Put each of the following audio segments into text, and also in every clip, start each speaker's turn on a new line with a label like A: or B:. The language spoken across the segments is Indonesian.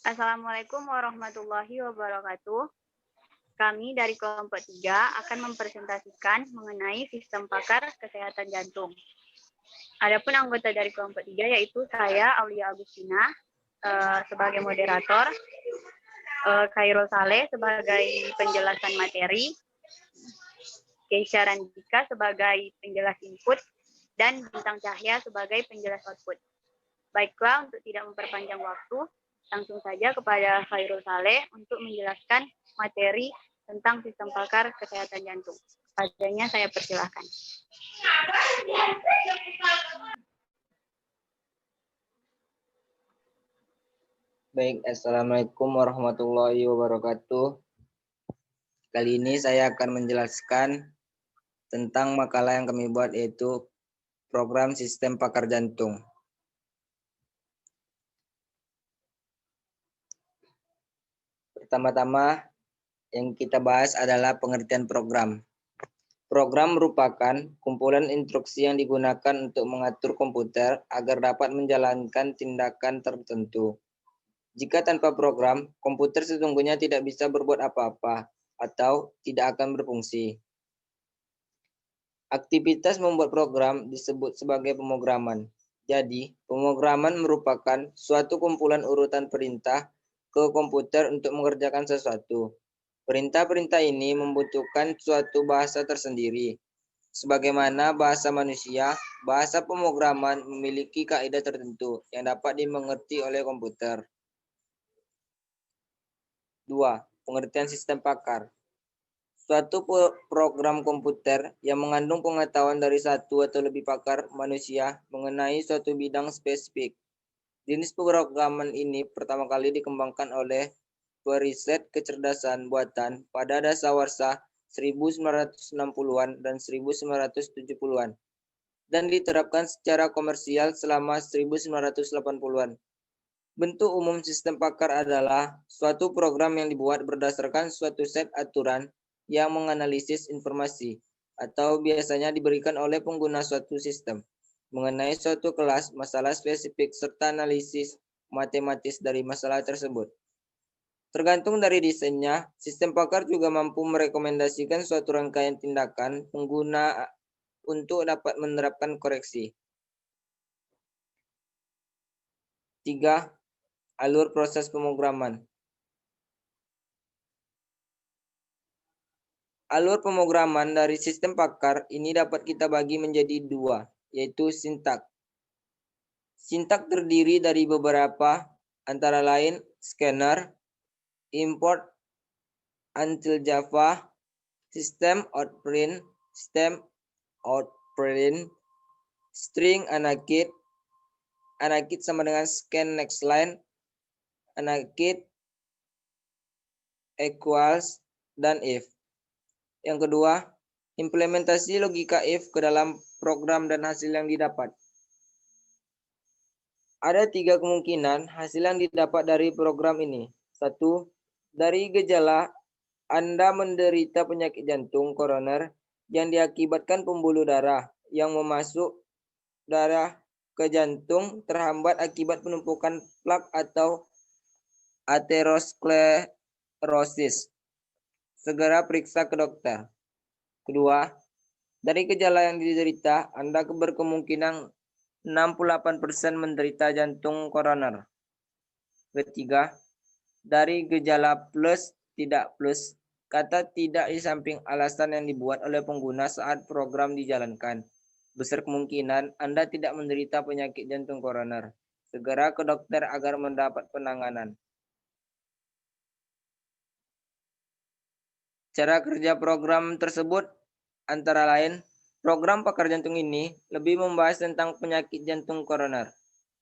A: Assalamualaikum warahmatullahi wabarakatuh. Kami dari kelompok 3 akan mempresentasikan mengenai sistem pakar kesehatan jantung. Adapun anggota dari kelompok 3 yaitu saya, Aulia Agustina, sebagai moderator, Khairul Saleh sebagai penjelasan materi, Keisha Randika sebagai penjelas input, dan Bintang Cahya sebagai penjelas output. Baiklah, untuk tidak memperpanjang waktu, langsung saja kepada Khairul Saleh untuk menjelaskan materi tentang sistem pakar kesehatan jantung. Padanya saya persilahkan.
B: Baik, Assalamualaikum warahmatullahi wabarakatuh. Kali ini saya akan menjelaskan tentang makalah yang kami buat, yaitu program sistem pakar jantung. Pertama-tama yang kita bahas adalah pengertian program. Program merupakan kumpulan instruksi yang digunakan untuk mengatur komputer agar dapat menjalankan tindakan tertentu. Jika tanpa program, komputer sesungguhnya tidak bisa berbuat apa-apa atau tidak akan berfungsi. Aktivitas membuat program disebut sebagai pemrograman. Jadi, pemrograman merupakan suatu kumpulan urutan perintah ke komputer untuk mengerjakan sesuatu. Perintah-perintah ini membutuhkan suatu bahasa tersendiri. Sebagaimana bahasa manusia, bahasa pemrograman memiliki kaidah tertentu yang dapat dimengerti oleh komputer. 2. Pengertian sistem pakar. Suatu program komputer yang mengandung pengetahuan dari satu atau lebih pakar manusia mengenai suatu bidang spesifik. Jenis pemrograman ini pertama kali dikembangkan oleh periset kecerdasan buatan pada dasawarsa 1960-an dan 1970-an dan diterapkan secara komersial selama 1980-an. Bentuk umum sistem pakar adalah suatu program yang dibuat berdasarkan suatu set aturan yang menganalisis informasi atau biasanya diberikan oleh pengguna suatu sistem mengenai suatu kelas masalah spesifik serta analisis matematis dari masalah tersebut. Tergantung dari desainnya, sistem pakar juga mampu merekomendasikan suatu rangkaian tindakan pengguna untuk dapat menerapkan koreksi. 3. Alur proses pemrograman. Alur pemrograman dari sistem pakar ini dapat kita bagi menjadi dua, yaitu sintak. Sintak terdiri dari beberapa, antara lain scanner, import until Java, system out print, string anakit sama dengan scan next line, anakit equals, dan if. Yang kedua, implementasi logika if ke dalam program dan hasil yang didapat. Ada 3 kemungkinan hasil yang didapat dari program ini. 1. Dari gejala Anda menderita penyakit jantung koroner yang diakibatkan pembuluh darah yang memasuk darah ke jantung terhambat akibat penumpukan plak atau aterosklerosis. Segera periksa ke dokter. Kedua, dari gejala yang diderita, Anda berkemungkinan 68% menderita jantung koroner. Ketiga, dari gejala plus, tidak plus, kata tidak di samping alasan yang dibuat oleh pengguna saat program dijalankan. Besar kemungkinan Anda tidak menderita penyakit jantung koroner. Segera ke dokter agar mendapat penanganan. Cara kerja program tersebut antara lain, program pakar jantung ini lebih membahas tentang penyakit jantung koroner.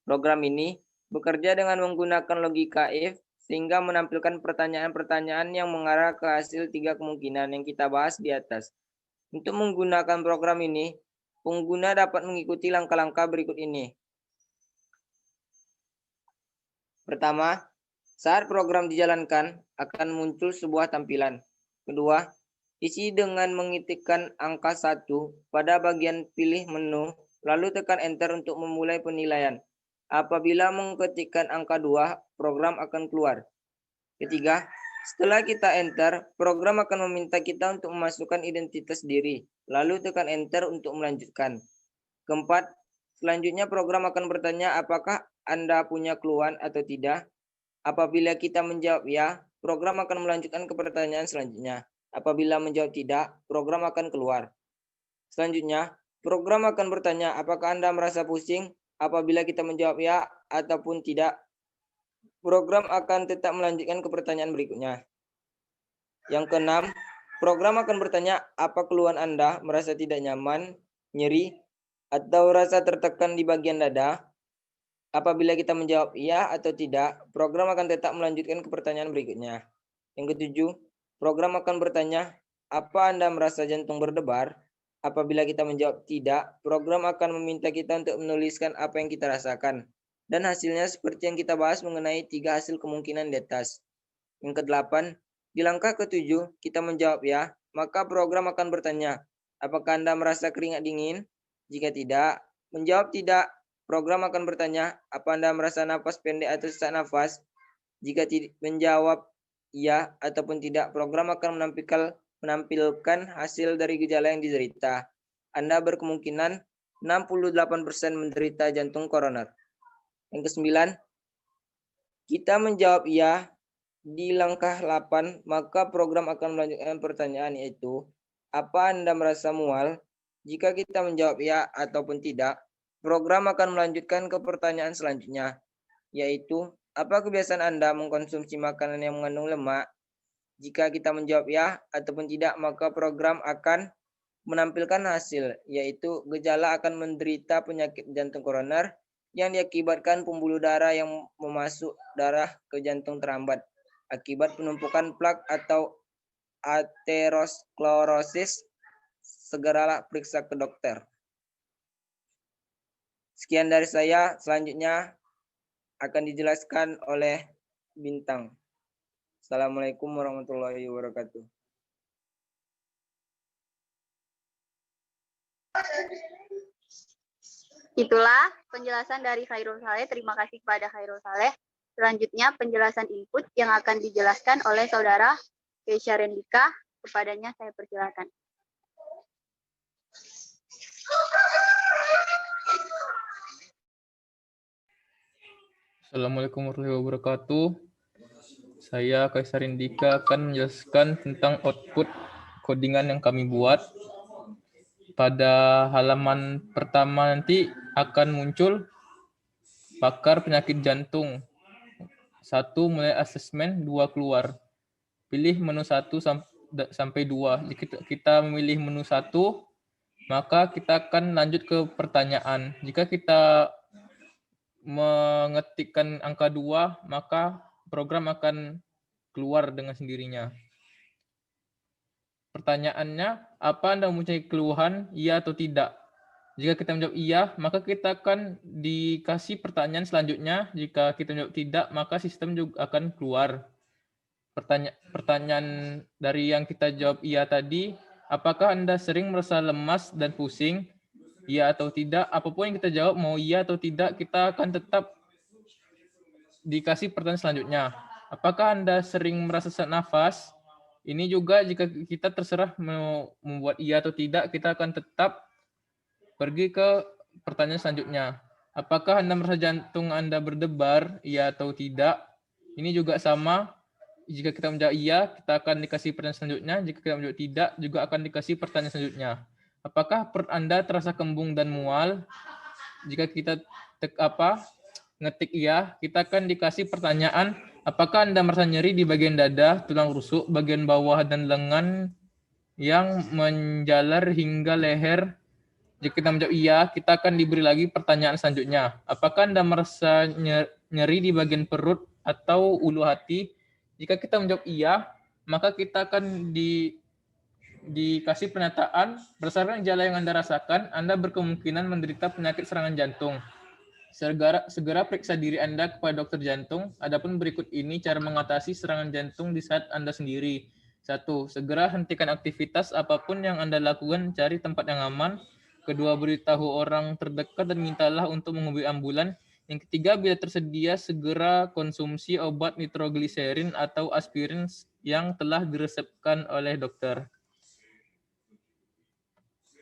B: Program ini bekerja dengan menggunakan logika if sehingga menampilkan pertanyaan-pertanyaan yang mengarah ke hasil 3 kemungkinan yang kita bahas di atas. Untuk menggunakan program ini, pengguna dapat mengikuti langkah-langkah berikut ini. Pertama, saat program dijalankan akan muncul sebuah tampilan. Kedua, isi dengan mengetikkan angka 1 pada bagian pilih menu, lalu tekan enter untuk memulai penilaian. Apabila mengetikkan angka 2, program akan keluar. Ketiga, setelah kita enter, program akan meminta kita untuk memasukkan identitas diri, lalu tekan enter untuk melanjutkan. Keempat, selanjutnya program akan bertanya apakah Anda punya keluhan atau tidak. Apabila kita menjawab ya, program akan melanjutkan ke pertanyaan selanjutnya. Apabila menjawab tidak, program akan keluar. Selanjutnya, program akan bertanya apakah Anda merasa pusing. Apabila kita menjawab ya ataupun tidak, program akan tetap melanjutkan ke pertanyaan berikutnya. Yang keenam, program akan bertanya apa keluhan Anda, merasa tidak nyaman, nyeri, atau rasa tertekan di bagian dada. Apabila kita menjawab iya atau tidak, program akan tetap melanjutkan ke pertanyaan berikutnya. Yang ketujuh, program akan bertanya apa Anda merasa jantung berdebar. Apabila kita menjawab tidak, program akan meminta kita untuk menuliskan apa yang kita rasakan. Dan hasilnya seperti yang kita bahas mengenai 3 hasil kemungkinan di atas. Yang kedelapan, di langkah ketujuh, kita menjawab ya, maka program akan bertanya, apakah Anda merasa keringat dingin? Jika tidak, menjawab tidak, program akan bertanya, apa Anda merasa napas pendek atau sesak nafas? Jika menjawab iya ataupun tidak, program akan menampilkan hasil dari gejala yang diderita. Anda berkemungkinan 68% menderita jantung koroner. Yang kesembilan, kita menjawab iya di langkah 8, maka program akan melanjutkan pertanyaan yaitu, apa Anda merasa mual? Jika kita menjawab ya ataupun tidak, program akan melanjutkan ke pertanyaan selanjutnya, yaitu, apa kebiasaan Anda mengkonsumsi makanan yang mengandung lemak? Jika kita menjawab ya ataupun tidak, maka program akan menampilkan hasil, yaitu gejala akan menderita penyakit jantung koroner yang diakibatkan pembuluh darah yang memasuk darah ke jantung terhambat akibat penumpukan plak atau aterosklerosis. Segeralah periksa ke dokter. Sekian dari saya, selanjutnya akan dijelaskan oleh Bintang. Assalamualaikum warahmatullahi wabarakatuh.
A: Itulah penjelasan dari Khairul Saleh. Terima kasih kepada Khairul Saleh. Selanjutnya penjelasan input yang akan dijelaskan oleh saudara Keisha Rendika. Kepadanya saya persilakan.
C: Assalamualaikum warahmatullahi wabarakatuh. Saya Kaisar Indika akan menjelaskan tentang output codingan yang kami buat. Pada halaman pertama nanti akan muncul pakar penyakit jantung. 1 mulai asesmen, 2 keluar. Pilih menu 1 sampai 2. Jika kita memilih menu 1, maka kita akan lanjut ke pertanyaan. Jika kita mengetikkan angka 2, maka program akan keluar dengan sendirinya. Pertanyaannya, apa Anda mempunyai keluhan, iya atau tidak? Jika kita menjawab iya, maka kita akan dikasih pertanyaan selanjutnya. Jika kita menjawab tidak, maka sistem juga akan keluar. Pertanyaan dari yang kita jawab iya tadi, apakah Anda sering merasa lemas dan pusing? Iya atau tidak? Apapun yang kita jawab, mau iya atau tidak, kita akan tetap dikasih pertanyaan selanjutnya. Apakah Anda sering merasa sesak nafas? Ini juga jika kita terserah mau membuat iya atau tidak, kita akan tetap pergi ke pertanyaan selanjutnya. Apakah Anda merasa jantung Anda berdebar? Iya atau tidak? Ini juga sama. Jika kita menjawab iya, kita akan dikasih pertanyaan selanjutnya. Jika kita menjawab tidak, juga akan dikasih pertanyaan selanjutnya. Apakah perut Anda terasa kembung dan mual? Jika kita ngetik iya, kita akan dikasih pertanyaan, apakah Anda merasa nyeri di bagian dada, tulang rusuk, bagian bawah, dan lengan yang menjalar hingga leher? Jika kita menjawab iya, kita akan diberi lagi pertanyaan selanjutnya. Apakah Anda merasa nyeri di bagian perut atau ulu hati? Jika kita menjawab iya, maka kita akan dikasih pernyataan berdasarkan gejala yang Anda rasakan, Anda berkemungkinan menderita penyakit serangan jantung. Segera periksa diri Anda kepada dokter jantung. Adapun berikut ini cara mengatasi serangan jantung di saat Anda sendiri. 1. Segera hentikan aktivitas apapun yang Anda lakukan, cari tempat yang aman. 2. Beritahu orang terdekat dan mintalah untuk menghubungi ambulan Yang ketiga, bila tersedia segera konsumsi obat nitrogliserin atau aspirin yang telah diresepkan oleh dokter.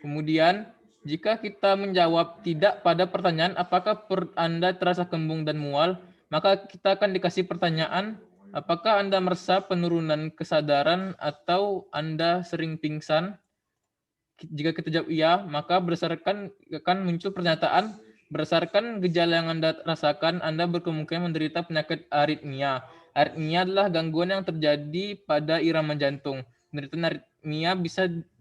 C: Kemudian, jika kita menjawab tidak pada pertanyaan apakah perut Anda terasa kembung dan mual, maka kita akan dikasih pertanyaan apakah Anda merasa penurunan kesadaran atau Anda sering pingsan. Jika kita jawab iya, maka berdasarkan akan muncul pernyataan berdasarkan gejala yang Anda rasakan, Anda berkemungkinan menderita penyakit aritmia. Aritmia adalah gangguan yang terjadi pada irama jantung. Penderita aritmia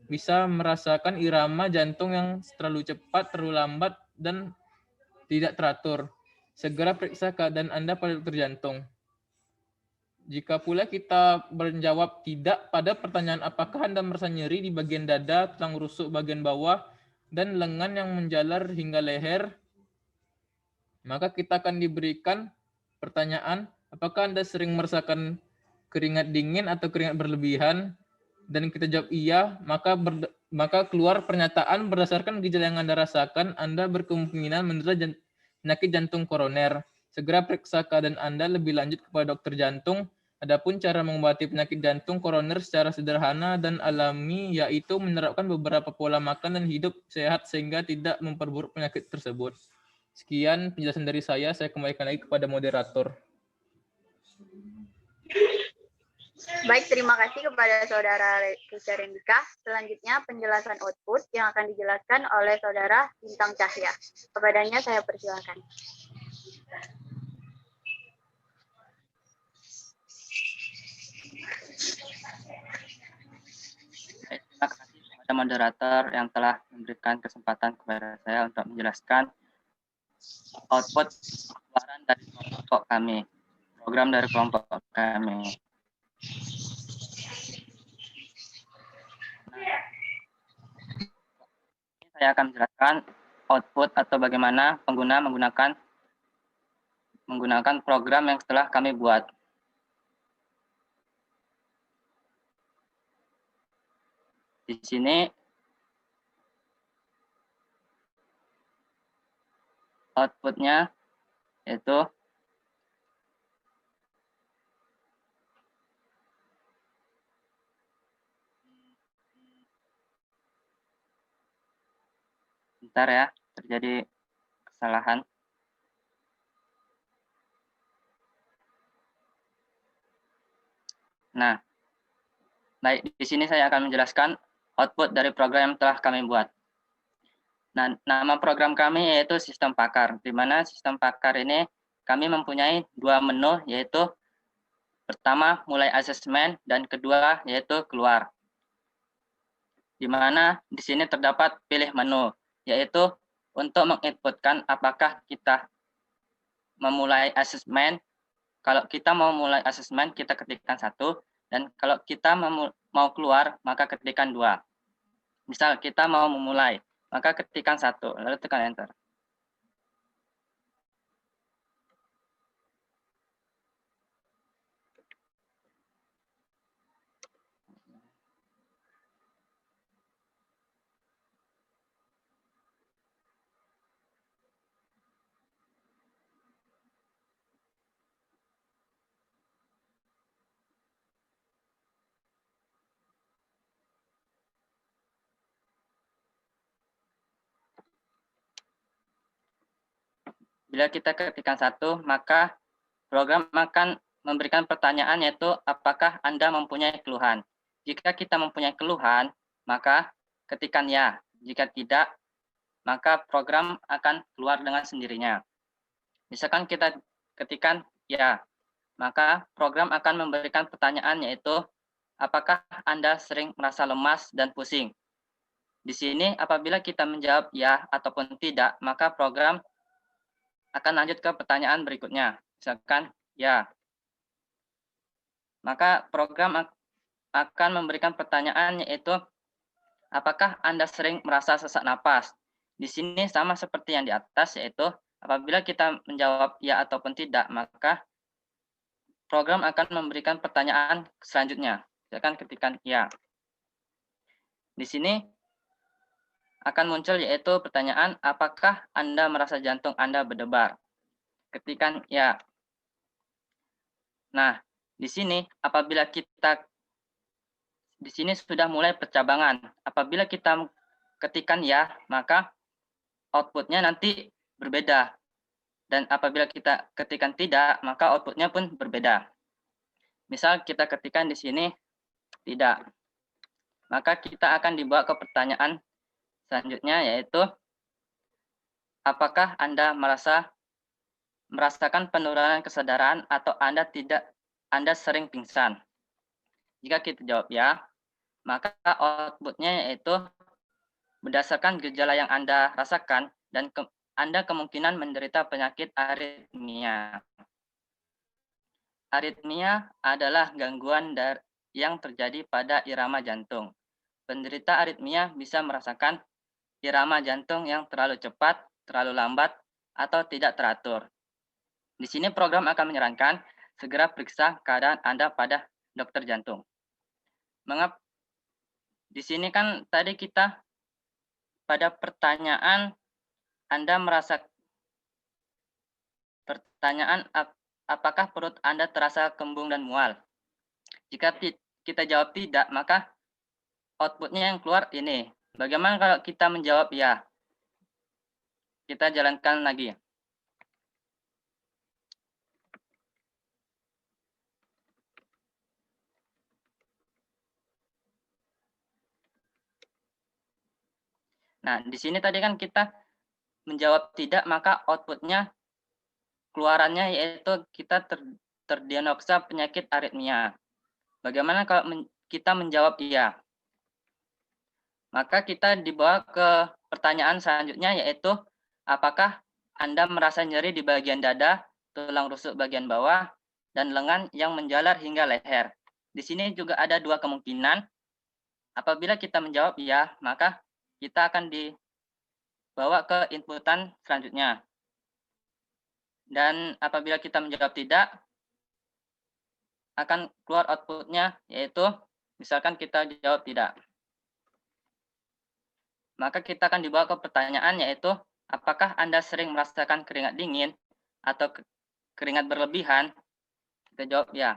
C: bisa merasakan irama jantung yang terlalu cepat, terlalu lambat, dan tidak teratur. Segera periksa keadaan Anda pada dokter jantung. Jika pula kita menjawab tidak pada pertanyaan apakah Anda merasa nyeri di bagian dada, tulang rusuk bagian bawah, dan lengan yang menjalar hingga leher, maka kita akan diberikan pertanyaan apakah Anda sering merasakan keringat dingin atau keringat berlebihan, dan kita jawab iya, maka keluar pernyataan berdasarkan gejala yang Anda rasakan, Anda berkemungkinan menderita penyakit jantung koroner. Segera periksa keadaan Anda lebih lanjut kepada dokter jantung. Adapun cara mengobati penyakit jantung koroner secara sederhana dan alami yaitu menerapkan beberapa pola makan dan hidup sehat sehingga tidak memperburuk penyakit tersebut. Sekian penjelasan dari saya kembalikan lagi kepada moderator.
A: Baik, terima kasih kepada Saudara Richard Rendika. Selanjutnya penjelasan output yang akan dijelaskan oleh Saudara Bintang Cahya. Kepadanya saya persilakan.
D: Terima kasih kepada moderator yang telah memberikan kesempatan kepada saya untuk menjelaskan output keluaran dari kelompok kami, program dari kelompok kami. Saya akan menjelaskan output atau bagaimana pengguna menggunakan program yang setelah kami buat. Di sini outputnya yaitu bentar ya, terjadi kesalahan. Nah, baik, di sini saya akan menjelaskan output dari program yang telah kami buat. Nah, nama program kami yaitu Sistem Pakar, di mana Sistem Pakar ini kami mempunyai dua menu, yaitu pertama mulai asesmen dan kedua yaitu keluar. Di mana di sini terdapat pilih menu, yaitu untuk menginputkan apakah kita memulai asesmen. Kalau kita mau mulai asesmen, kita ketikkan 1, dan kalau kita mau keluar, maka ketikkan 2. Misal kita mau memulai, maka ketikkan 1, lalu tekan enter. Bila kita ketikkan 1, maka program akan memberikan pertanyaan yaitu apakah Anda mempunyai keluhan. Jika kita mempunyai keluhan, maka ketikkan ya. Jika tidak, maka program akan keluar dengan sendirinya. Misalkan kita ketikkan ya, maka program akan memberikan pertanyaan yaitu apakah Anda sering merasa lemas dan pusing. Di sini apabila kita menjawab ya ataupun tidak, maka program akan lanjut ke pertanyaan berikutnya. Misalkan ya. Maka program akan memberikan pertanyaan yaitu apakah Anda sering merasa sesak napas. Di sini sama seperti yang di atas, yaitu apabila kita menjawab ya ataupun tidak, maka program akan memberikan pertanyaan selanjutnya. Misalkan ketikkan ya. Di sini akan muncul yaitu pertanyaan apakah Anda merasa jantung Anda berdebar. ketikan ya. Nah, di sini apabila kita di sini sudah mulai percabangan. Apabila kita ketikkan ya, maka outputnya nanti berbeda. Dan apabila kita ketikkan tidak, maka outputnya pun berbeda. Misal kita ketikkan di sini tidak, maka kita akan dibawa ke pertanyaan selanjutnya, yaitu apakah Anda merasakan penurunan kesadaran atau Anda sering pingsan? Jika kita jawab ya, maka outputnya yaitu berdasarkan gejala yang Anda rasakan dan Anda kemungkinan menderita penyakit aritmia. Aritmia adalah gangguan yang terjadi pada irama jantung. Penderita aritmia bisa merasakan irama jantung yang terlalu cepat, terlalu lambat, atau tidak teratur. Di sini program akan menyarankan segera periksa keadaan Anda pada dokter jantung. Mengapa? Di sini kan tadi kita pada pertanyaan Anda apakah perut Anda terasa kembung dan mual? Jika kita jawab tidak, maka outputnya yang keluar ini. Bagaimana kalau kita menjawab ya? Kita jalankan lagi. Nah, di sini tadi kan kita menjawab tidak, maka outputnya keluarannya yaitu kita terdiagnosa penyakit aritmia. Bagaimana kalau kita menjawab iya? Maka kita dibawa ke pertanyaan selanjutnya, yaitu apakah Anda merasa nyeri di bagian dada, tulang rusuk bagian bawah, dan lengan yang menjalar hingga leher? Di sini juga ada dua kemungkinan. Apabila kita menjawab iya, maka kita akan dibawa ke inputan selanjutnya. Dan apabila kita menjawab tidak, akan keluar outputnya, yaitu misalkan kita jawab tidak. Maka kita akan dibawa ke pertanyaan, yaitu apakah Anda sering merasakan keringat dingin atau keringat berlebihan? Kita jawab ya.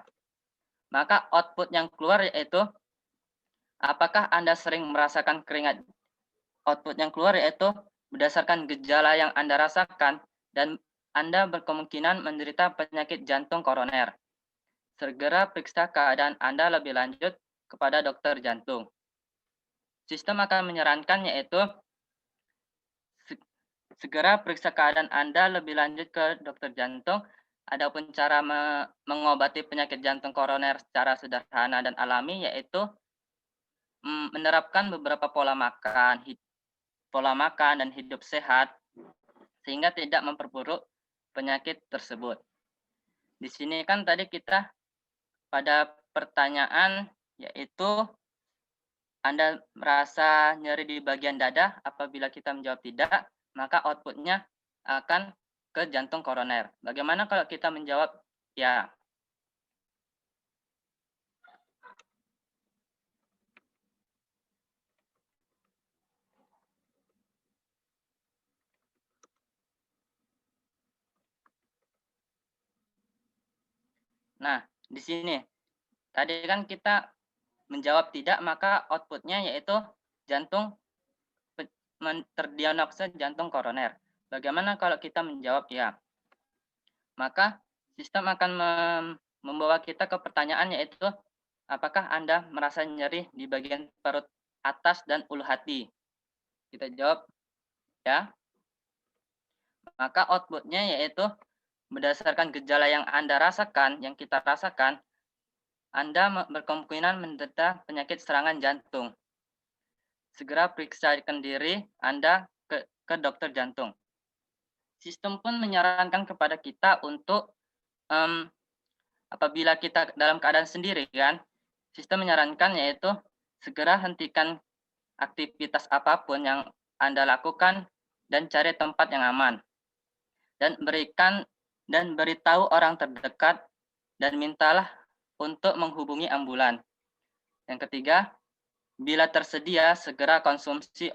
D: Maka output yang keluar yaitu apakah Anda sering merasakan keringat? Output yang keluar yaitu berdasarkan gejala yang Anda rasakan dan Anda berkemungkinan menderita penyakit jantung koroner. Segera periksa keadaan Anda lebih lanjut kepada dokter jantung. Sistem akan menyarankan yaitu segera periksa keadaan Anda lebih lanjut ke dokter jantung. Adapun cara mengobati penyakit jantung koroner secara sederhana dan alami yaitu menerapkan beberapa pola makan dan hidup sehat sehingga tidak memperburuk penyakit tersebut. Di sini kan tadi kita pada pertanyaan yaitu Anda merasa nyeri di bagian dada. Apabila kita menjawab tidak, maka outputnya akan ke jantung koroner. Bagaimana kalau kita menjawab ya? Nah, di sini tadi kan kita menjawab tidak, maka outputnya yaitu jantung terdiagnosa jantung koroner. Bagaimana kalau kita menjawab ya? Maka sistem akan membawa kita ke pertanyaan yaitu apakah Anda merasa nyeri di bagian perut atas dan ulu hati? Kita jawab ya. Maka outputnya yaitu berdasarkan gejala yang Anda rasakan, yang kita rasakan, Anda berkemungkinan menderita penyakit serangan jantung. Segera periksakan diri Anda ke dokter jantung. Sistem pun menyarankan kepada kita untuk apabila kita dalam keadaan sendiri kan, sistem menyarankan yaitu segera hentikan aktivitas apapun yang Anda lakukan dan cari tempat yang aman. Dan beritahu orang terdekat dan mintalah untuk menghubungi ambulan. Yang ketiga, bila tersedia segera konsumsi